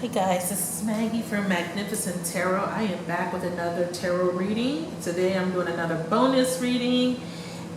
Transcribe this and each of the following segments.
Hey guys, this is Maggie from Magnificent Tarot. I am back with another tarot reading. Today I'm doing another bonus reading,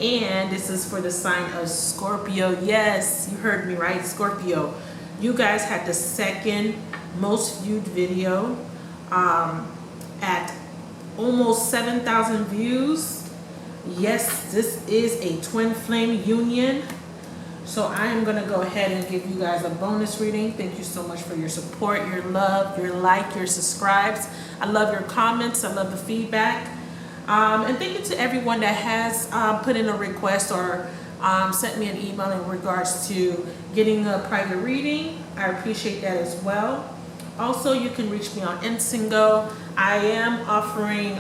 and this is for the sign of Scorpio. Yes, you heard me right, Scorpio. You guys had the second most viewed video at almost 7,000 views. Yes, this is a twin flame union. So I am going to go ahead and give you guys a bonus reading. Thank you so much for your support, your love, your like, your subscribes. I love your comments. I love the feedback. And thank you to everyone that has put in a request or sent me an email in regards to getting a private reading. I appreciate that as well. Also, you can reach me on Insingo. I am offering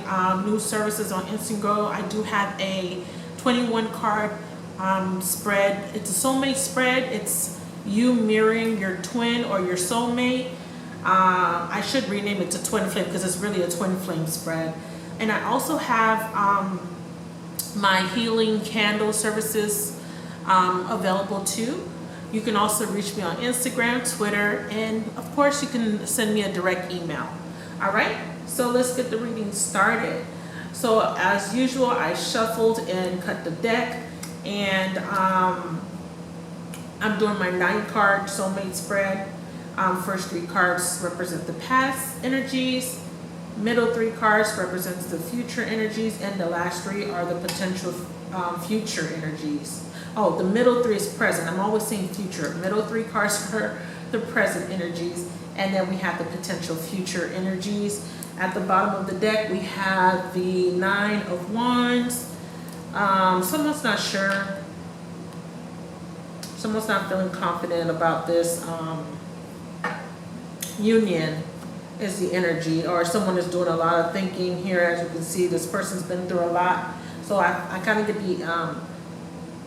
new services on Insingo. I do have a 21 card spread. It's a soulmate spread. It's you mirroring your twin or your soulmate. I should rename it to twin flame because it's really a twin flame spread. And I also have my healing candle services available too. You can also reach me on Instagram, Twitter, and of course you can send me a direct email. All right, so let's get the reading started. So as usual, I shuffled and cut the deck. And I'm doing my 9-card soulmate spread. First 3 cards represent the past energies. Middle 3 cards represents the future energies, and the last 3 are the potential future energies. Oh, the middle 3 is present. I'm always saying future. Middle 3 cards for the present energies, and then we have the potential future energies. At the bottom of the deck, we have the 9 of Wands. Someone's not sure. Someone's not feeling confident about this union is the energy, or someone is doing a lot of thinking here. As you can see, this person's been through a lot. So I kind of get the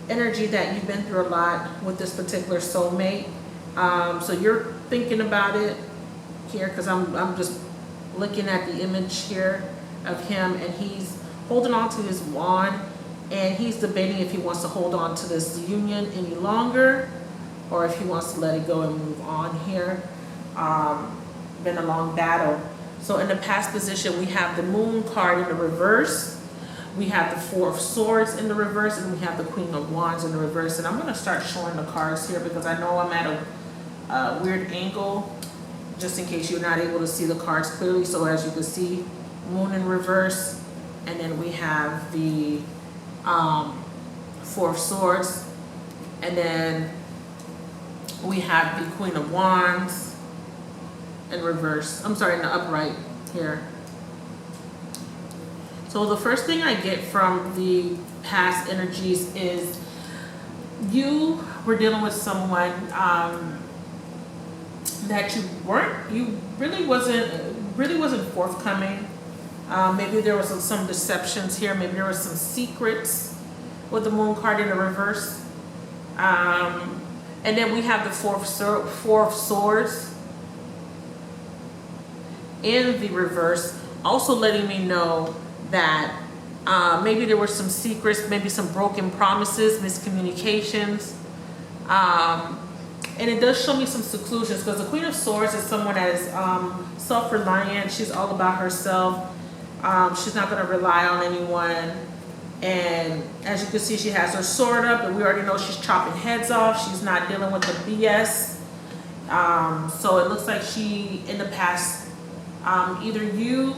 energy that you've been through a lot with this particular soulmate. So you're thinking about it here, because I'm just looking at the image here of him, and he's holding on to his wand. And he's debating if he wants to hold on to this union any longer, or if he wants to let it go and move on here. Been a long battle. So in the past position, we have the Moon card in the reverse. We have the 4 of Swords in the reverse, and we have the Queen of Wands in the reverse. And I'm going to start showing the cards here because I know I'm at a weird angle, just in case you're not able to see the cards clearly. So as you can see, Moon in reverse, and then we have the 4 of Swords, and then we have the Queen of Wands in reverse. I'm sorry, in the upright here. So the first thing I get from the past energies is you were dealing with someone that you really wasn't forthcoming. Maybe there was some deceptions here. Maybe there was some secrets with the Moon card in the reverse. And then we have the 4 of Swords in the reverse, also letting me know that maybe there were some secrets, maybe some broken promises, miscommunications. And it does show me some seclusions, because the Queen of Swords is someone that is self-reliant. She's all about herself. She's not going to rely on anyone. And as you can see, she has her sword up, and we already know she's chopping heads off. She's not dealing with the BS. So it looks like she, in the past, either you,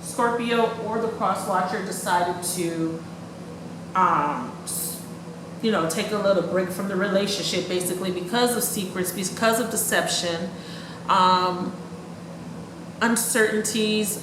Scorpio, or the cross watcher decided to, take a little break from the relationship, basically because of secrets, because of deception. Uncertainties,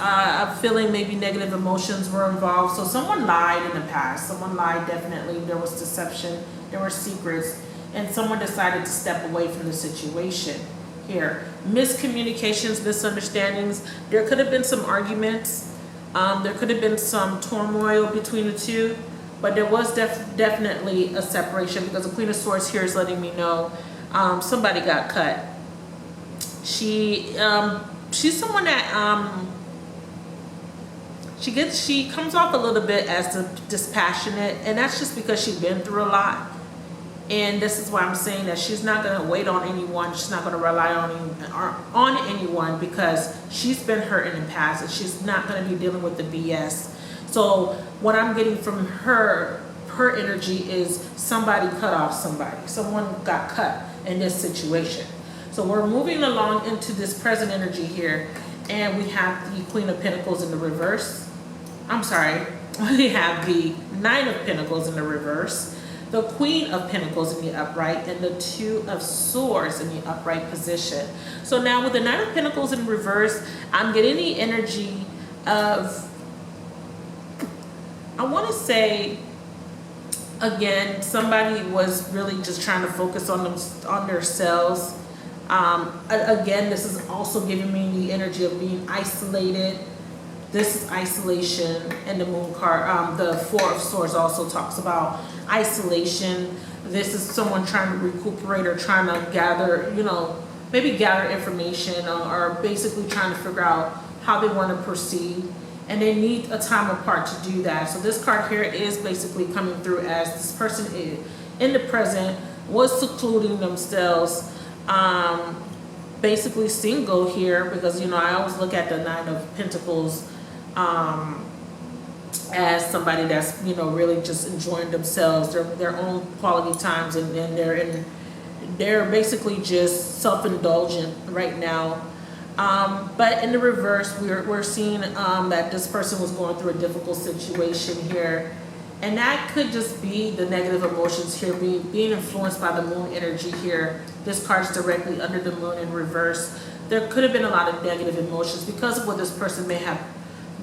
feeling maybe negative emotions were involved. So someone lied in the past. Someone lied, definitely. There was deception, there were secrets, and someone decided to step away from the situation here. Miscommunications, misunderstandings. There could have been some arguments. There could have been some turmoil between the two, but there was definitely a separation, because the Queen of Swords here is letting me know somebody got cut. She's someone that she comes off a little bit as dispassionate, and that's just because she's been through a lot. And this is why I'm saying that she's not going to wait on anyone. She's not going to rely on anyone, because she's been hurt in the past and she's not going to be dealing with the BS. So what I'm getting from her energy is somebody cut off somebody. Someone got cut in this situation. So we're moving along into this present energy here, and we have the Queen of Pentacles in the reverse. I'm sorry, we have the Nine of Pentacles in the reverse, the Queen of Pentacles in the upright, and the Two of Swords in the upright position. So now with the Nine of Pentacles in reverse, I'm getting the energy of, I want to say, again, somebody was really just trying to focus on themselves. Again, this is also giving me the energy of being isolated. This is isolation, and the Moon card, the Four of Swords also talks about isolation. This is someone trying to recuperate or trying to gather, maybe gather information, or basically trying to figure out how they want to proceed. And they need a time apart to do that. So this card here is basically coming through as this person in the present was secluding themselves, basically single here, because I always look at the Nine of Pentacles as somebody that's really just enjoying themselves, their own quality times, and they're basically just self-indulgent right now. But in the reverse, we're seeing that this person was going through a difficult situation here, and that could just be the negative emotions here, being influenced by the Moon energy here. This card's directly under the Moon in reverse. There could have been a lot of negative emotions because of what this person may have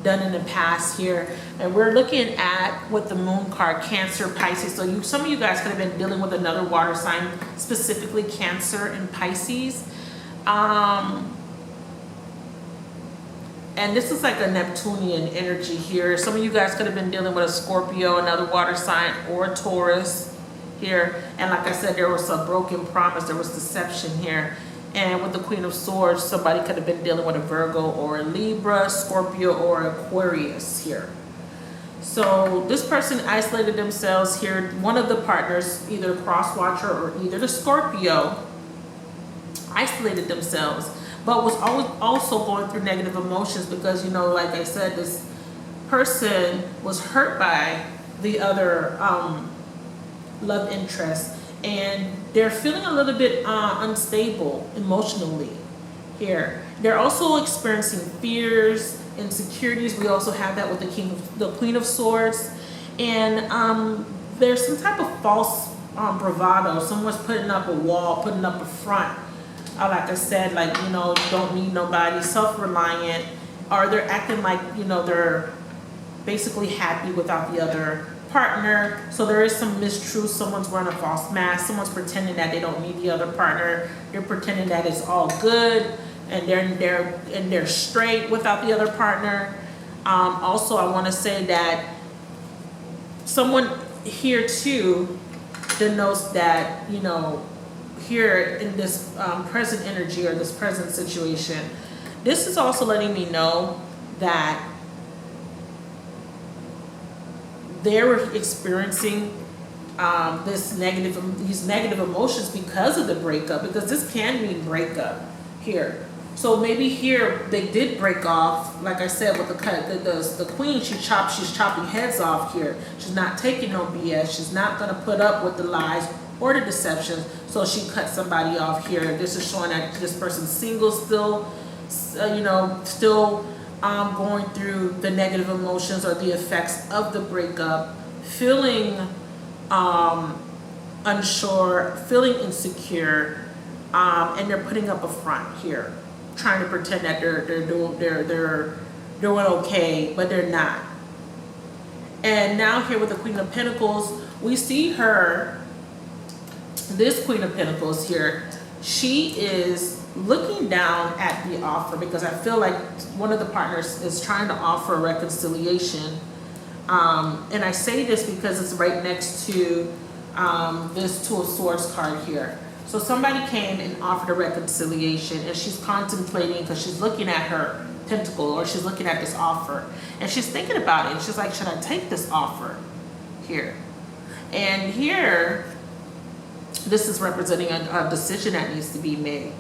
done in the past here. And we're looking at, with the Moon card, Cancer, Pisces. So some of you guys could have been dealing with another water sign, specifically Cancer and Pisces. And this is like a Neptunian energy here. Some of you guys could have been dealing with a Scorpio, another water sign, or a Taurus here. And like I said, there was a broken promise, there was deception here. And with the Queen of Swords, somebody could have been dealing with a Virgo or a Libra, Scorpio, or Aquarius here. So this person isolated themselves here. One of the partners, either cross watcher or either the Scorpio, isolated themselves, but was always also going through negative emotions because, like I said, this person was hurt by the other love interest, and they're feeling a little bit unstable emotionally here. They're also experiencing fears, insecurities. We also have that with the Queen of Swords, and there's some type of false bravado. Someone's putting up a wall, putting up a front. Like I said, don't need nobody, self-reliant, or they're acting like, they're basically happy without the other partner. So there is some mistruth. Someone's wearing a false mask. Someone's pretending that they don't need the other partner. They're pretending that it's all good and they're straight without the other partner. Also, I want to say that someone here too denotes that, here in this present energy or this present situation, this is also letting me know that they're experiencing these negative emotions because of the breakup, because this can mean breakup here. So maybe here they did break off, like I said, with the Queen. She's chopping heads off here. She's not taking no BS. She's not going to put up with the lies or the deception. So she cut somebody off here. This is showing that this person's single still, still going through the negative emotions or the effects of the breakup, feeling unsure, feeling insecure, and they're putting up a front here, trying to pretend that they're doing okay, but they're not. And now here with the Queen of Pentacles, we see her. This Queen of Pentacles here, she is looking down at the offer, because I feel like one of the partners is trying to offer a reconciliation. And I say this because it's right next to this Two of Swords card here. So somebody came and offered a reconciliation, and she's contemplating, because she's looking at her pentacle, or she's looking at this offer, and she's thinking about it. And she's like, should I take this offer here? And here, This is representing a decision that needs to be made.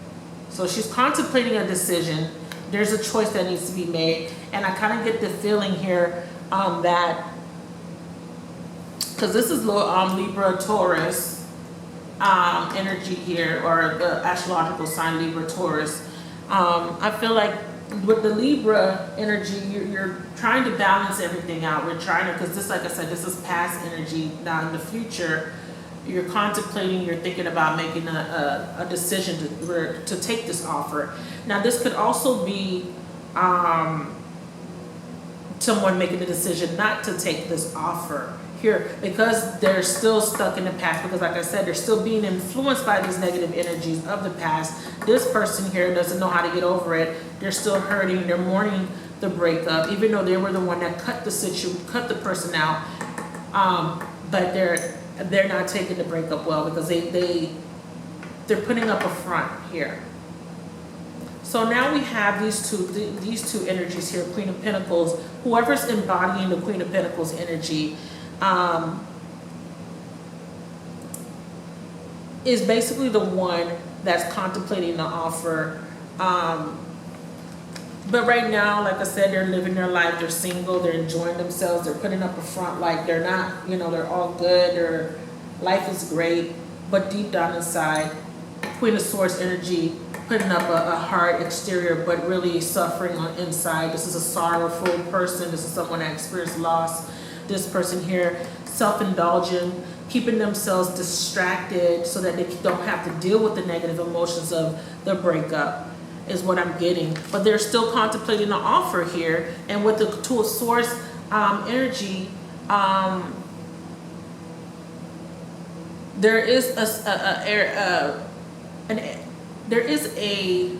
So she's contemplating a decision. There's a choice that needs to be made. And I kind of get the feeling here that, because this is Libra Taurus energy here, or the astrological sign Libra Taurus. I feel like with the Libra energy, you're trying to balance everything out. We're trying to, because this, like I said, this is past energy. Now in the future, you're contemplating, you're thinking about making a decision to take this offer. Now this could also be someone making the decision not to take this offer here, because they're still stuck in the past, because like I said, they're still being influenced by these negative energies of the past. This person here doesn't know how to get over it. They're still hurting, they're mourning the breakup, even though they were the one that cut the person out. But they're not taking the breakup well, because they're putting up a front here. So now we have these two energies here, Queen of Pentacles. Whoever's embodying the Queen of Pentacles energy is basically the one that's contemplating the offer. But right now, like I said, they're living their life, they're single, they're enjoying themselves, they're putting up a front like they're not, they're all good, their life is great, but deep down inside, Queen of Swords energy, putting up a hard exterior, but really suffering on inside. This is a sorrowful person. This is someone that experienced loss. This person here, self-indulgent, keeping themselves distracted so that they don't have to deal with the negative emotions of the breakup, is what I'm getting. But they're still contemplating the offer here. And with the Two of Swords energy, there is there is a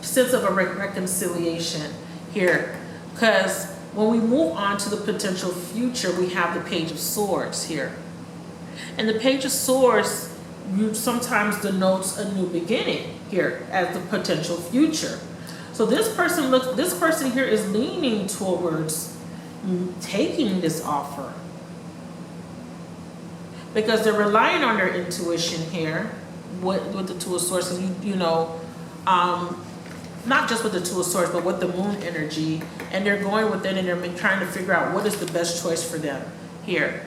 sense of a reconciliation here, because when we move on to the potential future, we have the Page of Swords here. And the Page of Swords sometimes denotes a new beginning here as the potential future. So this person here is leaning towards taking this offer, because they're relying on their intuition here with the Two of Swords. Not just with the Two of Swords, but with the Moon energy, and they're going within and they're trying to figure out what is the best choice for them here.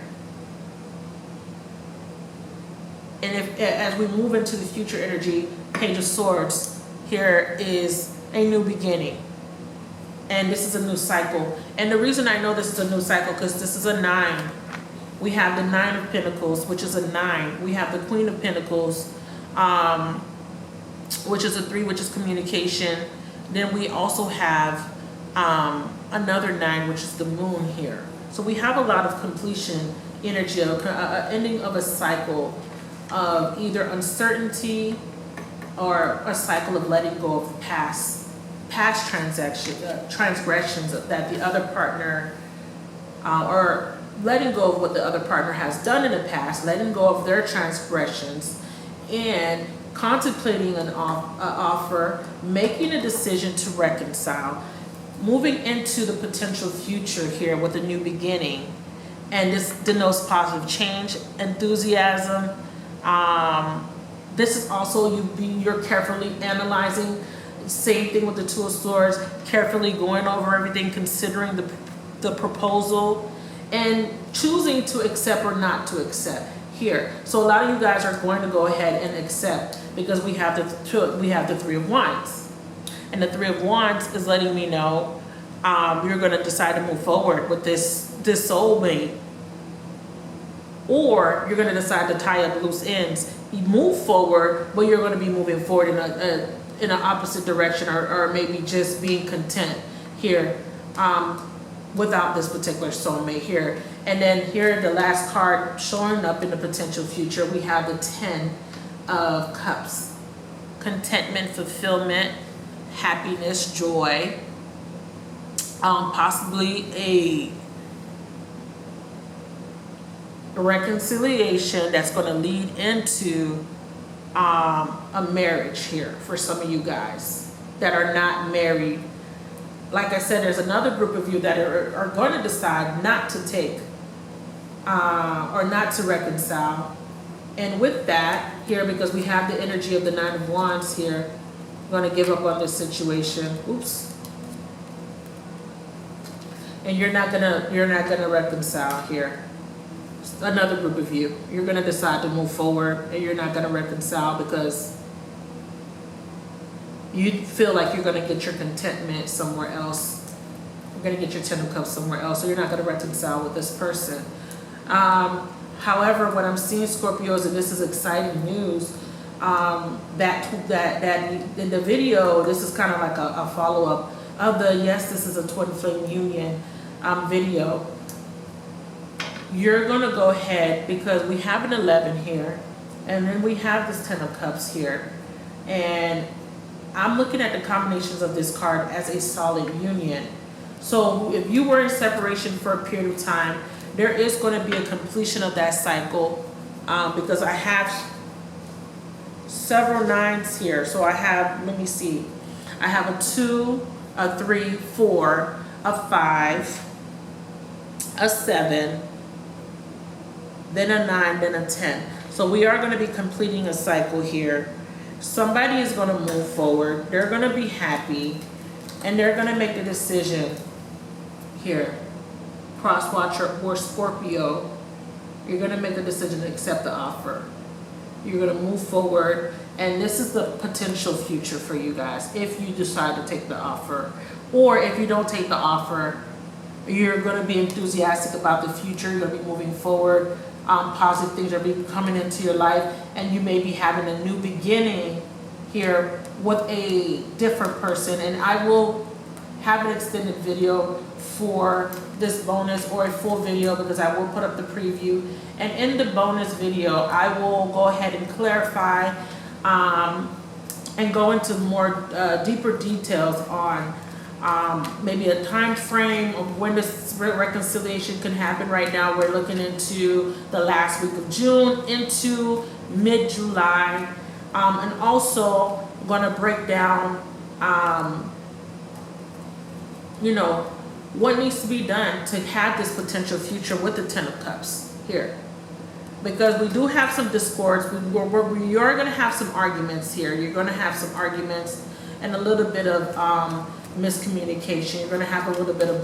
And as we move into the future energy, Page of Swords here is a new beginning, and this is a new cycle. And the reason I know this is a new cycle, because this is a 9. We have the 9 of Pentacles, which is a 9. We have the Queen of Pentacles, which is a 3, which is communication. Then we also have another 9, which is the Moon here. So we have a lot of completion energy, ending of a cycle of either uncertainty or a cycle of letting go of past transgressions that the other partner, or letting go of what the other partner has done in the past, letting go of their transgressions, and contemplating an offer, making a decision to reconcile, moving into the potential future here with a new beginning. And this denotes positive change, enthusiasm. This is also you're carefully analyzing. Same thing with the Two of Swords, carefully going over everything, considering the proposal, and choosing to accept or not to accept here. So a lot of you guys are going to go ahead and accept, because we have the Three of Wands, and the Three of Wands is letting me know you're going to decide to move forward with this soulmate, or you're going to decide to tie up loose ends. You move forward, but you're going to be moving forward in an opposite direction, or maybe just being content here without this particular soulmate here. And then here, the last card showing up in the potential future, we have the 10 of Cups. Contentment, fulfillment, happiness, joy, possibly a reconciliation that's going to lead into a marriage here for some of you guys that are not married. Like I said, there's another group of you that are going to decide not to take or not to reconcile. And with that here, because we have the energy of the Nine of Wands here, I'm going to give up on this situation. Oops. And you're not gonna reconcile here. Another group of you, you're gonna decide to move forward, and you're not gonna reconcile because you feel like you're gonna get your contentment somewhere else. You're gonna get your Ten of Cups somewhere else, so you're not gonna reconcile with this person. However, what I'm seeing, Scorpios, and this is exciting news, that in the video, this is kind of like a follow-up of the yes, this is a twin flame union video. You're gonna go ahead, because we have an 11 here, and then we have this 10 of Cups here, and I'm looking at the combinations of this card as a solid union. So if you were in separation for a period of time, there is going to be a completion of that cycle, because I have several nines here. So I have, let me see, I have a 2, a 3, 4, a 5, a 7, then a 9, then a 10. So we are going to be completing a cycle here. Somebody is going to move forward. They're going to be happy, and they're going to make the decision here. Cross watcher or Scorpio, you're going to make a decision to accept the offer. You're going to move forward, and this is the potential future for you guys if you decide to take the offer. Or if you don't take the offer, you're going to be enthusiastic about the future. You're going to be moving forward. Positive things are be coming into your life, and you may be having a new beginning here with a different person. And I will have an extended video for this bonus, or a full video, because I will put up the preview. And in the bonus video, I will go ahead and clarify and go into more deeper details on maybe a time frame of when this reconciliation can happen. Right now we're looking into the last week of June into mid-July, and also going to break down you know, what needs to be done to have this potential future with the Ten of Cups here. Because we do have some discords, we are going to have some arguments here. You're going to have some arguments and a little bit of miscommunication. You're going to have a little bit of